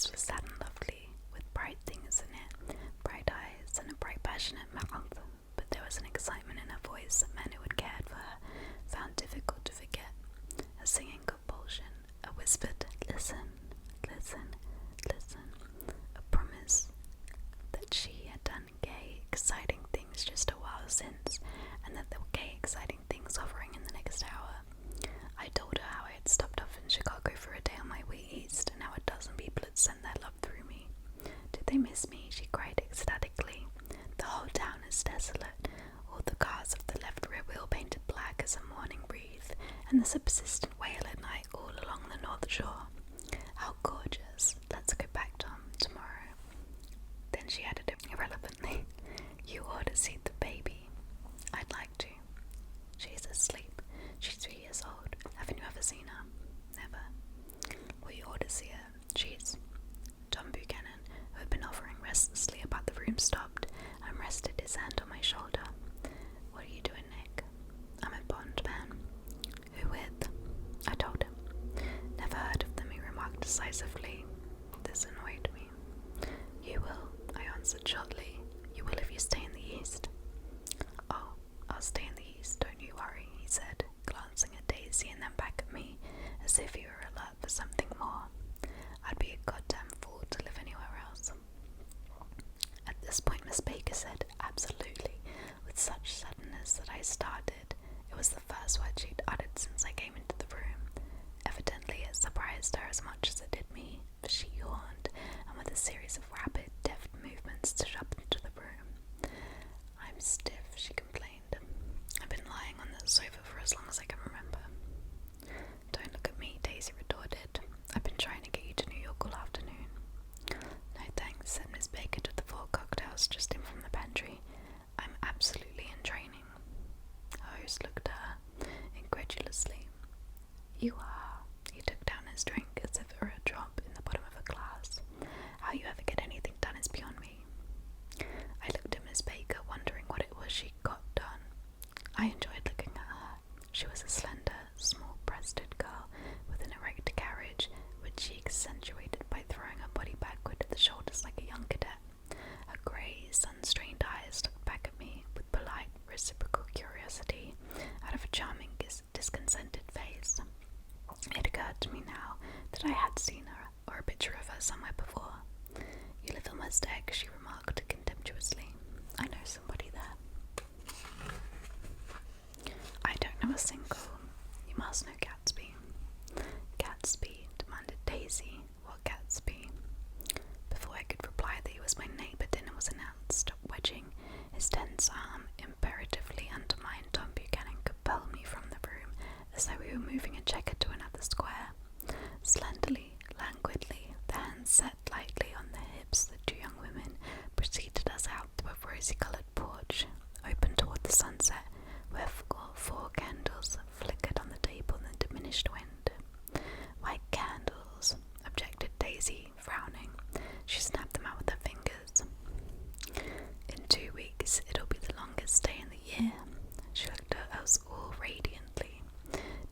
voice was sad and lovely, with bright things in it, bright eyes and a bright passionate mouth, but there was an excitement in her voice that men who had cared for her found difficult to forget. A singing compulsion, a whispered, listen, listen, listen, a promise that she had done gay, exciting things just a while since, and that there were gay, exciting things hovering in the next hour. I told her how I had stopped off in Chicago for a day on my way east, and how a dozen people had sent their love through me. Did they miss me? She cried ecstatically. The whole town is desolate, all the cars of the left rear wheel painted black as a morning wreath, and the subsistent wail at night all along the North Shore. How gorgeous. Let's go back, Tom, tomorrow. Then she added irrelevantly, you ought to see the baby. I'd like to. She's asleep. She's 3 years old. Haven't you ever seen her? Never. Well, you ought to see her. She's... Tom Buchanan, who had been hovering restlessly about the room, stopped and rested his hand on my shoulder. What are you doing, Nick? I'm a Bond man. Who with? I told him. Never heard of them, he remarked decisively. This annoyed me. You will, I answered shortly. You will if you stay in the East. Oh, I'll stay in the East, don't you worry, he said, glancing at Daisy and then back at me, as if he were alert for something more. I'd be a goddamn fool to live anywhere else. At this point Miss Baker said, absolutely, with such suddenness that I started. It was the first word she'd uttered since I came into the room. Evidently it surprised her as much as it did me, for she yawned, and with a series of rapid, deft movements stood up into the room. I'm stiff, she complained. I've been lying on the sofa for as long as I can remember. Don't look at me, Daisy retorted. I've been trying to get you to New York all afternoon. No thanks, said Miss Baker to the 4 cocktails just in from the pantry. I'm absolutely in training. Her host looked at her incredulously. You are. He took down his drink as if it were a drop in the bottom of a glass. How you ever get anything done is beyond me. I looked at Miss Baker, wondering what it was she got done. I enjoyed looking at her. She was a slender, small-breasted girl with an erect carriage, which she accentuated by throwing her body backward at the shoulders like a young cadet. Her grey, sun-strained eyes looked back at me with polite, reciprocal curiosity out of a charming, discontented face. It occurred to me now that I had seen her, or a picture of her, somewhere before. You live in West Egg, she remarked contemptuously. I know somebody there. I don't know a single. You must know Gatsby. Gatsby, demanded Daisy. What Gatsby? Before I could reply that he was my neighbour, dinner was announced. Wedging his tense arm imperatively under mine, Tom Buchanan compelled me from the room as though we were moving a checker to another square. Slenderly, languidly, the hands set lightly on their hips, the 2 young women preceded us out to a rosy-coloured porch, open toward the sunset, where 4 candles flickered on the table in the diminished wind. White candles, objected Daisy, frowning. She snapped them out with her fingers. In 2 weeks, it'll be the longest day in the year. She looked at us all radiantly.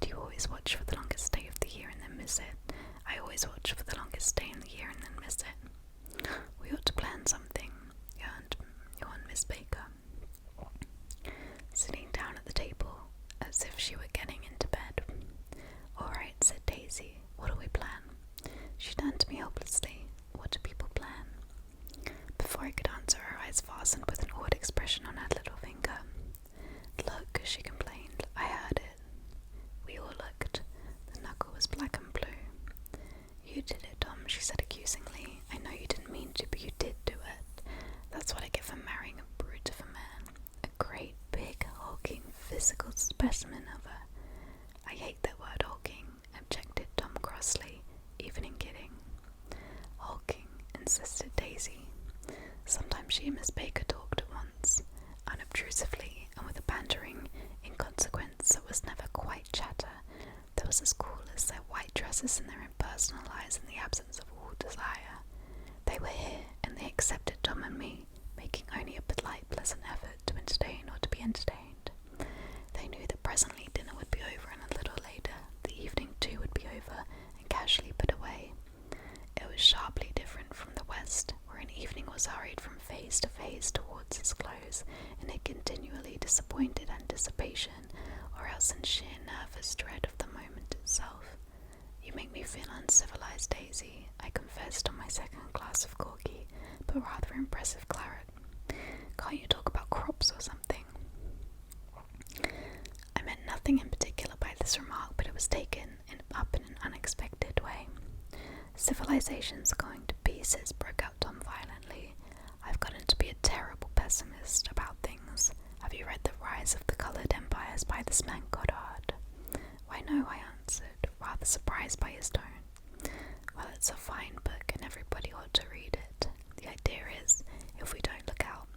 Do you always watch for the longest day of the year and then miss it? I always watch for the longest day in the year and then miss it. We ought to plan something, yawned Miss Baker, sitting down at the table as if she were getting into bed. All right, said Daisy. What do we plan? She turned to me helplessly. What do people plan? Before I could answer, her eyes fastened with an odd expression on her little finger. Look, she complained. I heard it. We all looked. The knuckle was black and blue. You did it, Tom, she said accusingly. I know you didn't mean to, but you did do it. That's what I get for marrying a brute of a man. A great, big, hulking, physical specimen of her. I hate that word, hulking, objected Tom crossly, even in kidding. Hulking, insisted Daisy. Sometimes she and Miss Baker talked at once, unobtrusively and with a bantering inconsequence that was never quite chatter, that was as cool as their white dresses and their impersonal eyes in the absence of all desire. They were here, and they accepted Tom and me, making only a polite, pleasant effort to entertain or to be entertained. They knew that presently dinner would be over, and a little later the evening too would be over and casually put away. It was sharply different anticipation or else in sheer nervous dread of the moment itself. You make me feel uncivilized, Daisy, I confessed on my second glass of corky, but rather impressive claret. Can't you talk about crops or something? I meant nothing in particular by this remark, but it was taken up in an unexpected way. Civilization's going to pieces, broke out Tom violently. I've gotten to be a terrible pessimist about things. Have you read The Rise of the Coloured Empires by this man Goddard? Why no, I answered, rather surprised by his tone. Well, it's a fine book and everybody ought to read it. The idea is, if we don't look out,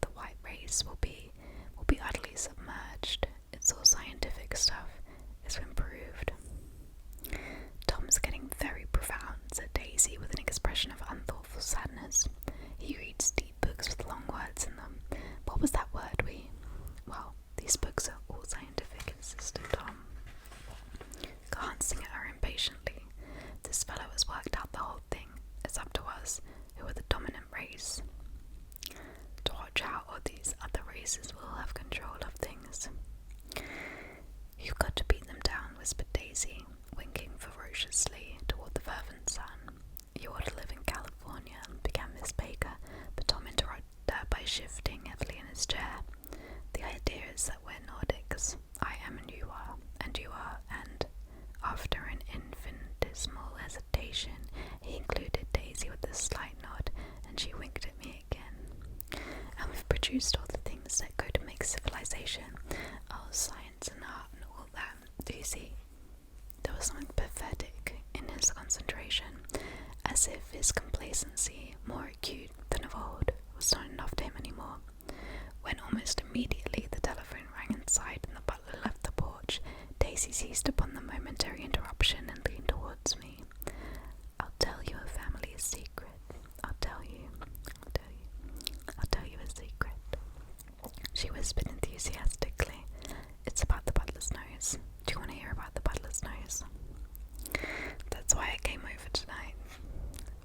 the white race will be utterly submerged. It's all scientific stuff. It's been proved. Tom's getting very profound, said Daisy with an expression of unthoughtful sadness. He reads deep books with long words in them. What was that word Well, these books are all scientific, insisted Tom, glancing at her impatiently. This fellow has worked out the whole thing. It's up to us, who are the dominant race, to watch out, or these other races will have control of things. You've got to beat them down, whispered Daisy, winking ferociously toward the fervent sun. You ought to live in California, began Miss Baker, but Tom interrupted her by shifting heavily in his chair. The idea is that we're Nordics. I am and you are, and after an infinitesimal hesitation, he included Daisy with a slight nod, and she winked at me again. And we've produced all the things that go to make civilization. Oh, science and art and all that. Do you see? There was something pathetic in his concentration, as if his complacency, more acute than of old, was not enough to him anymore. When almost immediately the telephone rang inside and the butler left the porch, Daisy seized upon the momentary interruption and leaned towards me. I'll tell you a family secret. I'll tell you a secret, she whispered enthusiastically. It's about the butler's nose. Do you want to hear about the butler's nose? That's why I came over tonight.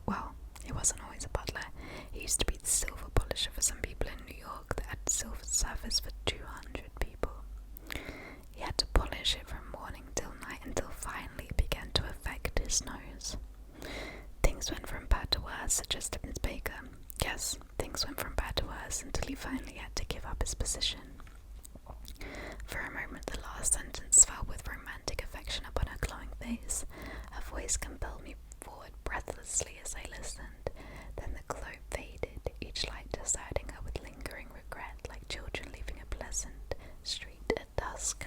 Well, he wasn't always a butler. He used to be the silver polisher for some people in New York that had silver service for 200 people. He had to polish it from morning till night until finally it began to affect his nose. Things went from bad to worse, suggested Miss Baker. Yes, things went from bad to worse until he finally had to give up his position. For a moment the last sentence fell with romantic affection upon her glowing face. Her voice compelled me forward breathlessly as I listened. Then the glow faded, each light deserting her with lingering regret, like children leaving a pleasant street at dusk.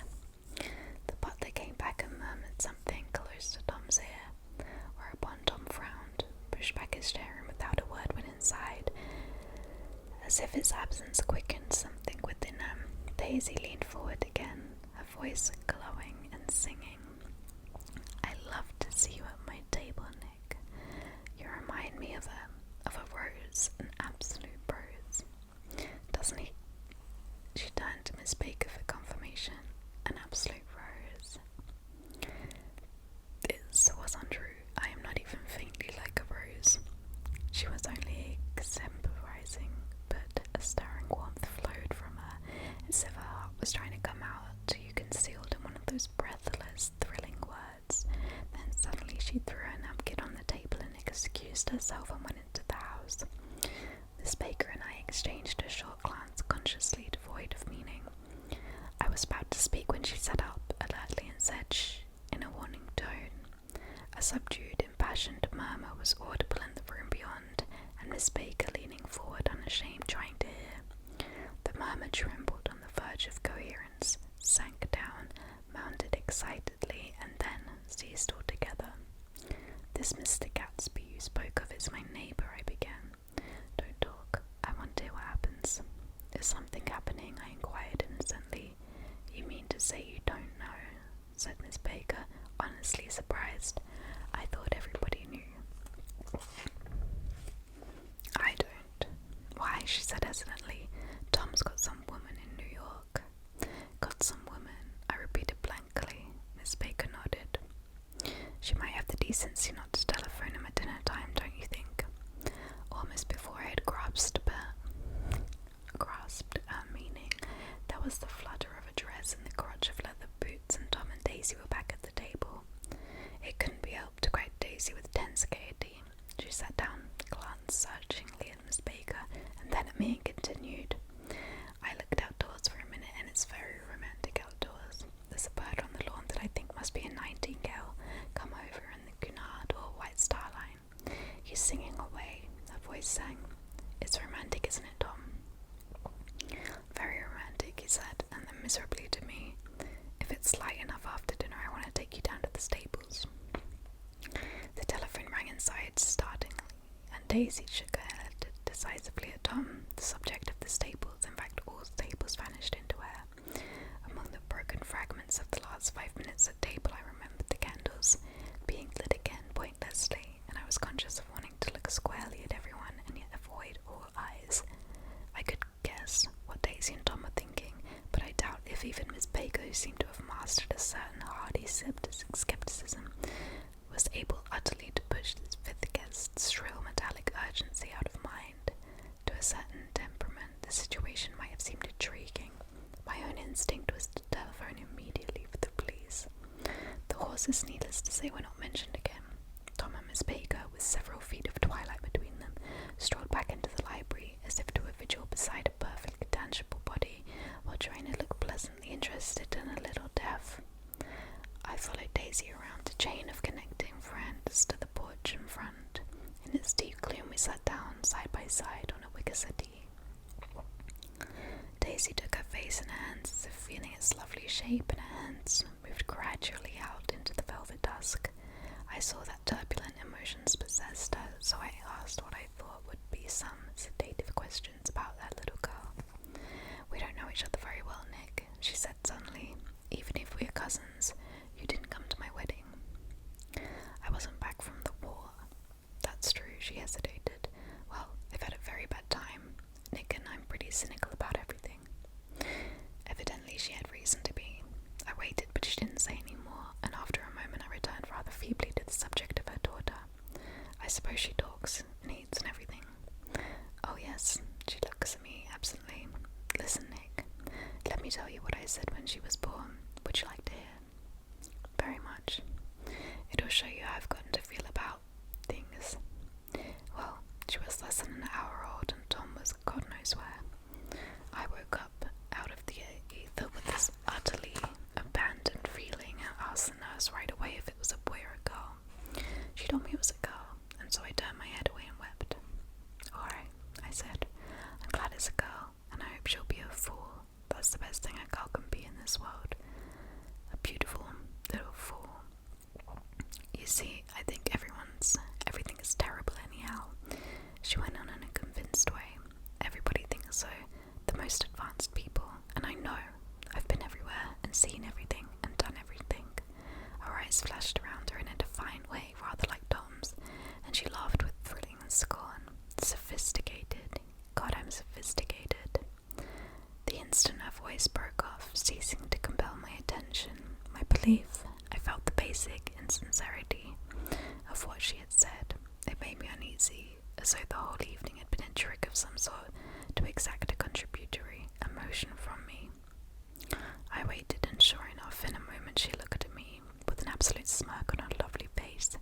The butler came back and murmured something close to Tom's ear, whereupon Tom frowned, pushed back his chair, and without a word went inside, as if his absence quickened something within him. Daisy leaned forward again, her voice glowing and singing. I love to see you at my table, Nick. You remind me of a rose, an absolute rose. Doesn't he? She turned to Miss Baker for confirmation. An absolute rose. This was untrue. I am not even faintly like a rose. She was only extemporizing, but a stirring warmth flowed from her, as if her heart was trying to come out, to you concealed in one of those breathless, thrilling words. Then suddenly she threw her napkin on the table and excused herself and went into the house. Miss Baker and I exchanged a short glance, consciously devoid of meaning. I was about to speak when she sat up alertly and said shh in a warning tone. A subdued, impassioned murmur was audible in the room beyond, and Miss Baker, leaning forward unashamed, trying to hear. The murmur trembled on the verge of coherence, sank down, mounted excitedly, and then ceased altogether. This Mr. Gatsby you spoke of is my neighbour, I began. Don't talk. I want to hear what happens. Is something happening? I inquired innocently. You mean to say you don't know? Said Miss Baker, honestly surprised. I thought everybody knew. I don't. Why? She said hesitantly. Tom's got some woman in New York. Got some woman, I repeated blankly. Miss Baker nodded. She might have the decency not to telephone him at dinner time, don't you think? Almost before I had grasped her meaning, there was the flutter of a dress voice sang. "It's romantic, isn't it, Tom?" "Very romantic," he said, and then miserably to me, "If it's light enough after dinner, I want to take you down to the stables." The telephone rang inside startlingly, and Daisy shook her head decisively at Tom. The subject of the stables, in fact all stables, vanished into air. Among the broken fragments of the last 5 minutes at table, I remembered the candles being lit again pointlessly, and I was conscious of wanting to look squarely at everyone and yet avoid all eyes. I could guess what Daisy and Tom were thinking, but I doubt if even Miss Baker, who seemed to have mastered a certain hardy skepticism, was able utterly to push this fifth guest's shrill metallic urgency out of mind. To a certain temperament, the situation might have seemed intriguing. My own instinct was to telephone immediately for the police. The horses, needless to say, were not mentioned again. Tom and Miss Baker, with several feet of twilight between them, strolled back into the library as if to a vigil beside a perfectly tangible body, while trying to look pleasantly interested and a little deaf. I followed Daisy around the chain of connecting verandas to the porch in front. In its deep gloom we sat down side by side on a wicker settee. Daisy took her face in her hands as if feeling its lovely shape, and her hands moved gradually out into the velvet dusk. I saw that turbulent emotions possessed her, so I asked what I thought would be some sedative questions about that little girl. "We don't know each other very well, Nick," she said suddenly. "Even if we're cousins, you didn't come to my wedding." "I wasn't back from the war." "That's true," she hesitated. "Well, I've had a very bad time. Nick and I'm pretty cynical about everything." Evidently she had reason to be. I waited, but she didn't say any more, and after a moment I returned rather feebly to the subject of her daughter. "I suppose she talks and eats and everything." "Oh yes," she looks at me absently. "Listen, Nick, let me tell you what I said when she was born. Would you like to hear?" "Very much. It'll show you how I've gotten to feel about things." Well, she was less than an hour old, and Tom was God knows where. I woke up out of the ether with this utterly abandoned feeling and asked the nurse right away if it was a boy or a girl. She told me it was a girl, and so I turned my head away and wept. "Alright," I said. "I'm glad it's a girl, and I hope she'll be a fool. That's the best thing a girl can be in this world. A beautiful little fool. You see, I think everything is terrible anyhow." She went on in a convinced way. "Everybody thinks so, the most advanced people, and I know. I've been everywhere and seen everything and done everything." Her eyes flashed around her in a defiant way, rather like Tom's, and she laughed with thrilling scorn. "Sophisticated. God, I'm sophisticated." The instant her voice broke off, ceasing to compel my attention, my belief, I felt the basic insincerity of what she had said. It made me uneasy, as though the whole evening had been a trick of some sort to exact a contributory emotion from me. I waited, and sure enough, in a moment she looked at me with an absolute smirk on her lovely face,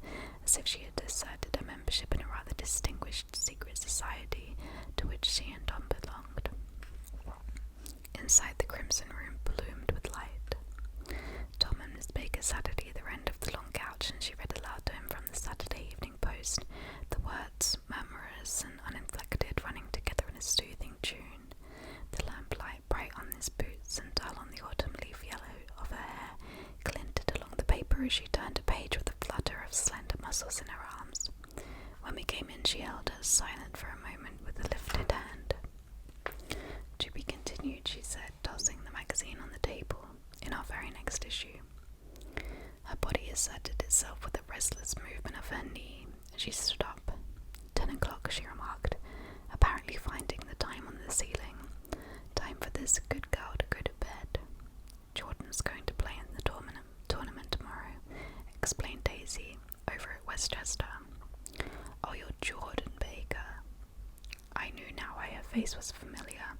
as if she had asserted her membership in a rather distinguished secret society to which she and Tom belonged. Inside, the crimson room bloomed with light. Tom and Miss Baker sat at either end of the long couch, and she read aloud to him from the Saturday Evening Post, the words, murmurous and uninflected, running together in a soothing tune. The lamplight, bright on his boots and dull on the autumn leaf yellow of her hair, glinted along the paper as she turned a page with a flutter of slender muscles in her arms. When we came in, she held us silent for a moment with a lifted hand. "To be continued," she said, tossing the magazine on the table, "in our very next issue." Her body asserted itself with a restless movement of her knee, and she stood up. 10 o'clock, she remarked, apparently finding the time on the ceiling. "Time for this good girl to go to bed. Jordan's going to play in the tournament tomorrow," explained Daisy, "over at Westchester." "Oh, you're Jordan Baker." I knew now why her face was familiar.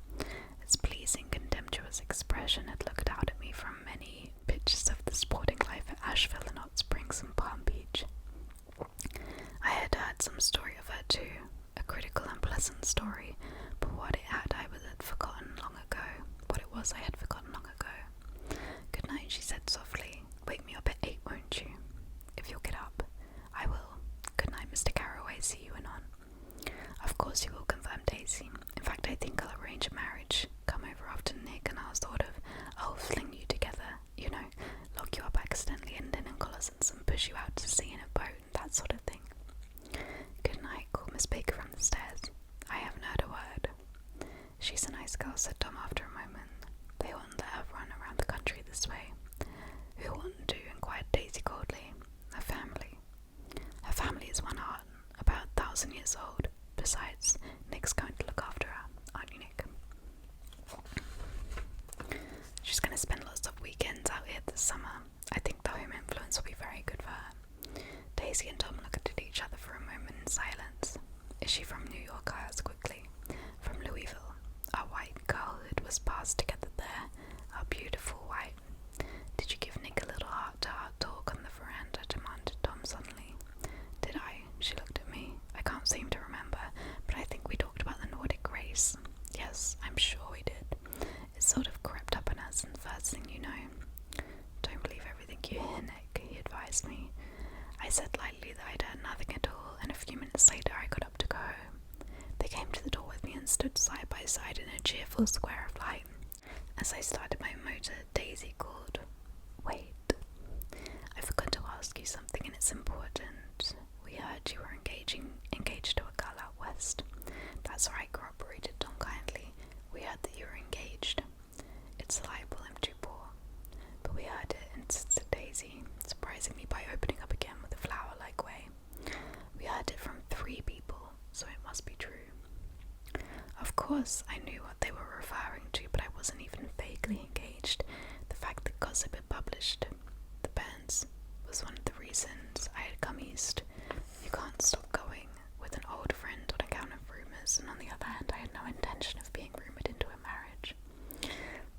Its pleasing, contemptuous expression had looked out at me from many pictures of the sporting life at Asheville and Hot Springs and Palm Beach. I had heard some story of her too, a critical and pleasant story, but what it had I had forgotten long ago. What it was I had forgotten long ago. "Good night," she said softly. "Wake me up at 8, won't you? If you'll get up." "I will. Good night, Mr. Carroway. See you anon." "Of course cousins and push you out to sea in a boat, that sort of thing. Good night, called Miss Baker from the stairs. I haven't heard a word. She's a nice girl, said Tom after a moment. They wouldn't let her run around the country this way. Who wouldn't do? Inquired Daisy coldly. Her family. Her family is one heart, about 1,000 years old. Besides, Nick's going to look after her, aren't you, Nick? She's going to spend lots of weekends out here this summer. I think the home influence will be very good for her. Daisy and Tom looked at each other for a moment in silence. Is she from New York? I asked quickly. From Louisville. Our white girlhood was passed together there. Our beautiful white. Did you give Nick a little heart-to-heart talk on the veranda? Demanded Tom suddenly. Did I? She looked at me. I can't seem to remember, but I think we talked about the Nordic race. Yes, I'm sure we did. It sort of crept up on us, and the first thing you know. Don't believe everything you hear, Nick, he advised me. I said lightly that I'd heard nothing at all, and a few minutes later I got up to go home. They came to the door with me and stood side by side in a cheerful square of light. As I started my motor, Daisy called, Wait. I forgot to ask you something, and it's important. We heard you were engaged to a girl out west. That's right, corroborated Tom kindly. We heard that you were engaged. It's a libel, I'm too poor. But we heard it, insisted Daisy, surprising me by opening up again with a flower-like way. We heard it from 3 people, so it must be true. Of course, I knew what they were referring to, but I wasn't even vaguely engaged. The fact that gossip had published the bands was one of the reasons I had come east. You can't stop going with an old friend on account of rumours, and on the other hand, I had no intention of being rumoured into a marriage.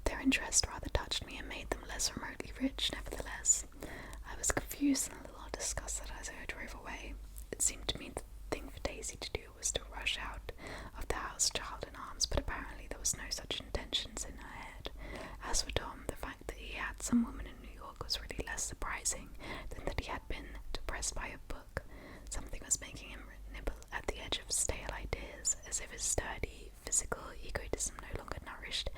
Their interest rather touched me and made them less remotely rich, nevertheless. I was confused and a little disgusted as I drove away. It seemed to me the thing for Daisy to do was to rush out of the house, child in arms, but apparently there was no such intentions in her head. As for Tom, the fact that he had some woman in New York was really less surprising than that he had been depressed by a book. Something was making him nibble at the edge of stale ideas, as if his sturdy physical egotism no longer nourished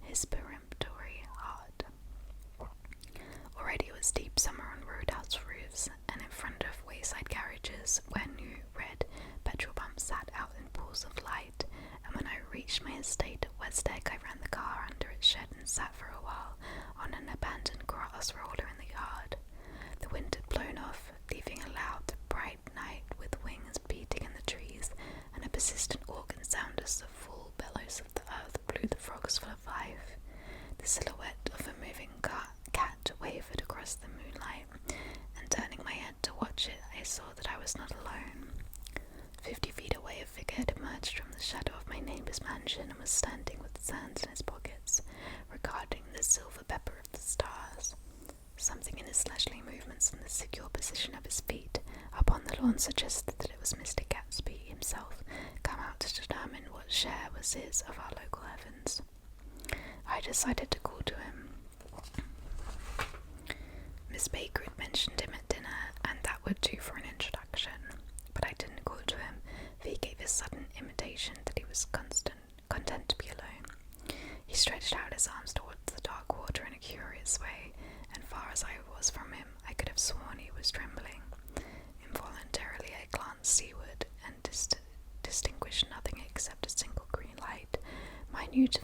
his peremptory heart. Already it was deep summer on roadhouse roofs, and in front of wayside garages where new red petrol pumps sat out in pools of light, and when I reached my estate at West Egg, I ran the car under its shed and sat for a while on an abandoned grass roller in the yard. The wind had blown off, leaving a loud, bright night with wings beating in the trees, and a persistent organ sound as the full bellows of the earth blew the frogs full of life. The silhouette of a moving cat wavered across the moonlight, and turning my head to watch it, I saw that I was not alone. 50 feet away, a figure had emerged from the shadow of my neighbour's mansion and was standing with his hands in his pockets, regarding the silver pepper of the stars. Something in his leisurely movements and the secure position of his feet upon the lawn suggested that it was Mr. Gatsby himself, come out to determine what share was his of our local heavens. I decided to call to him. Miss Baker had mentioned him at dinner, and that would do for an introduction, but I didn't call to him, for he gave a sudden intimation that he was content to be alone. He stretched out his arms towards the dark water in a curious way, and far as I was from him, I could have sworn he was trembling. Involuntarily I glanced seaward, and distinguished nothing except a single green light, minute